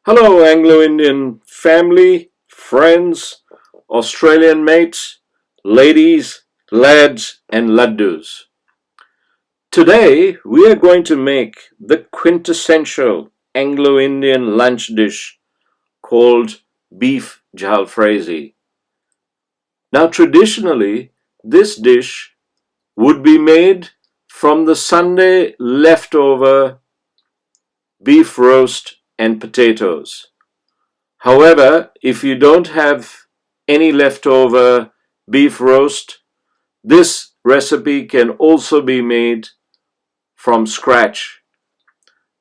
Hello, Anglo-Indian family, friends, Australian mates, ladies, lads, and laddus. Today, we are going to make the quintessential Anglo-Indian lunch dish called beef Jhalfrezi. Now, traditionally, this dish would be made from the Sunday leftover beef roast and potatoes. However, if you don't have any leftover beef roast, this recipe can also be made from scratch.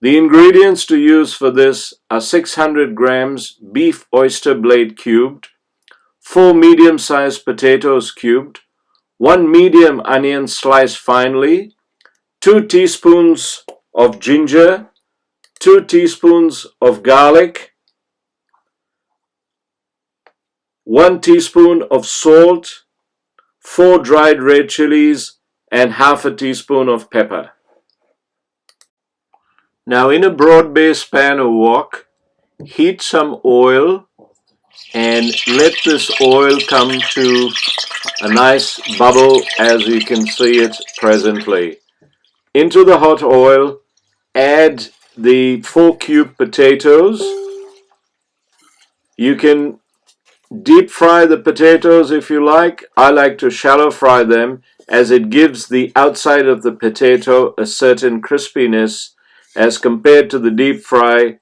The ingredients to use for this are 600 grams beef oyster blade cubed, 4 medium-sized potatoes cubed, 1 medium onion sliced finely, 2 teaspoons of ginger, 2 teaspoons of garlic, 1 teaspoon of salt, 4 dried red chilies, and half a teaspoon of pepper. Now in a broad base pan or wok, heat some oil and let this oil come to a nice bubble as you can see it presently. Into the hot oil, add the 4 cube potatoes. You can deep fry the potatoes if you like. I like to shallow fry them as it gives the outside of the potato a certain crispiness as compared to the deep fry,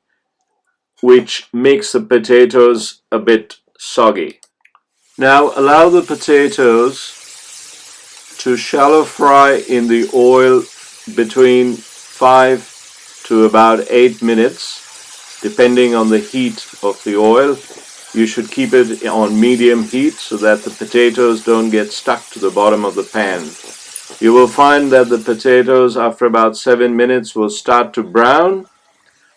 which makes the potatoes a bit soggy. Now allow the potatoes to shallow fry in the oil between 5 to about 8 minutes, depending on the heat of the oil. You should keep it on medium heat so that the potatoes don't get stuck to the bottom of the pan. You will find that the potatoes after about 7 minutes will start to brown.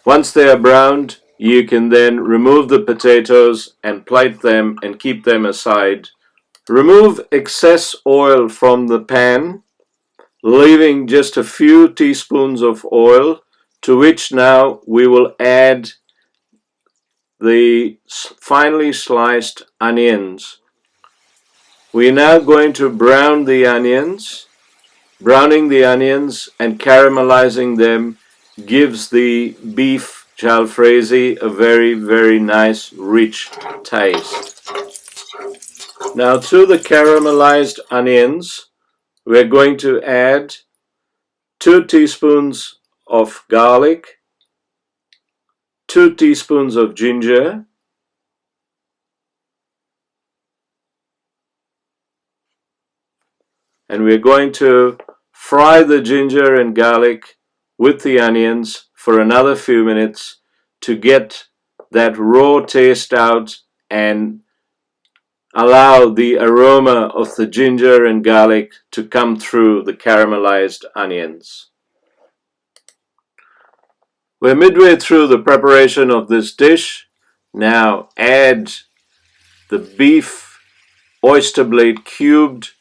Once they are browned, you can then remove the potatoes and plate them and keep them aside. Remove excess oil from the pan, leaving just a few teaspoons of oil, to which now we will add the finely sliced onions. We are now going to brown the onions. Browning the onions and caramelizing them gives the beef Jhalfrezi a very nice rich taste. Now to the caramelized onions, we're going to add 2 teaspoons of garlic, 2 teaspoons of ginger, and we're going to fry the ginger and garlic with the onions for another few minutes to get that raw taste out and allow the aroma of the ginger and garlic to come through the caramelized onions. We're midway through the preparation of this dish. Now add the beef oyster blade cubed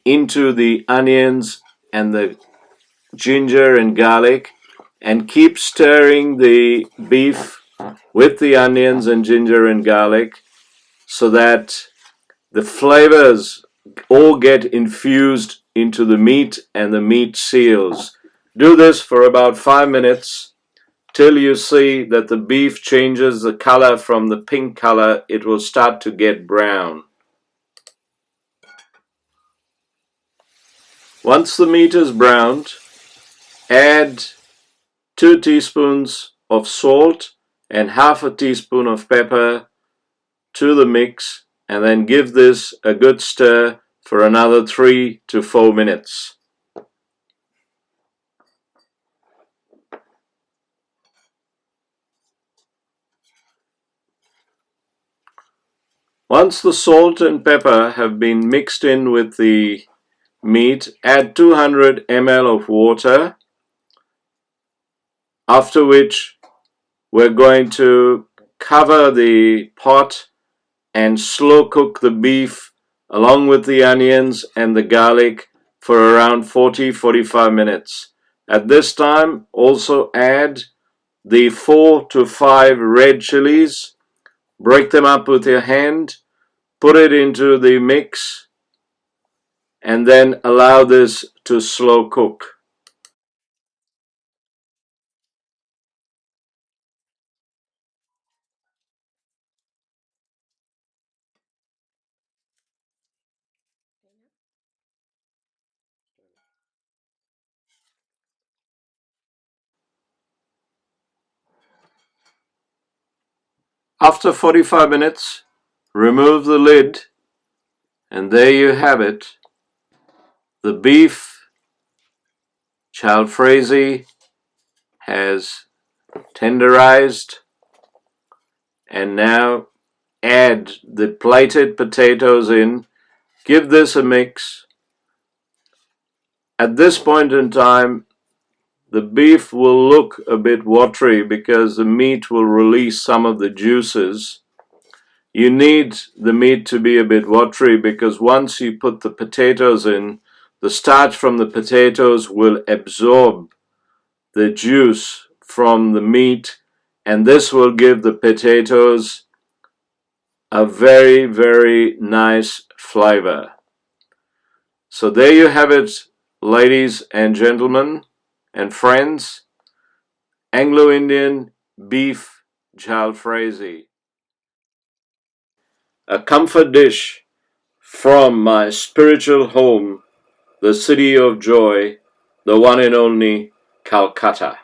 into the onions and the ginger and garlic, and keep stirring the beef with the onions and ginger and garlic so that the flavors all get infused into the meat and the meat seals. Do this for about 5 minutes till you see that the beef changes the color from the pink color. It will start to get brown. Once the meat is browned, add 2 teaspoons of salt and half a teaspoon of pepper to the mix, and then give this a good stir for another 3 to 4 minutes. Once the salt and pepper have been mixed in with the meat, add 200 ml of water, after which we're going to cover the pot and slow cook the beef along with the onions and the garlic for around 40-45 minutes. At this time, also add the 4 to 5 red chilies, break them up with your hand, put it into the mix, and then allow this to slow cook. After 45 minutes, remove the lid, and there you have it. The beef Jhalfrezi has tenderized, and now add the plated potatoes in. Give this a mix. At this point in time, the beef will look a bit watery because the meat will release some of the juices. You need the meat to be a bit watery because once you put the potatoes in, the starch from the potatoes will absorb the juice from the meat, and this will give the potatoes a very, very nice flavor. So there you have it, ladies and gentlemen and friends. Anglo-Indian beef Jhalfrezi. A comfort dish from my spiritual home, the city of joy, the one and only Calcutta.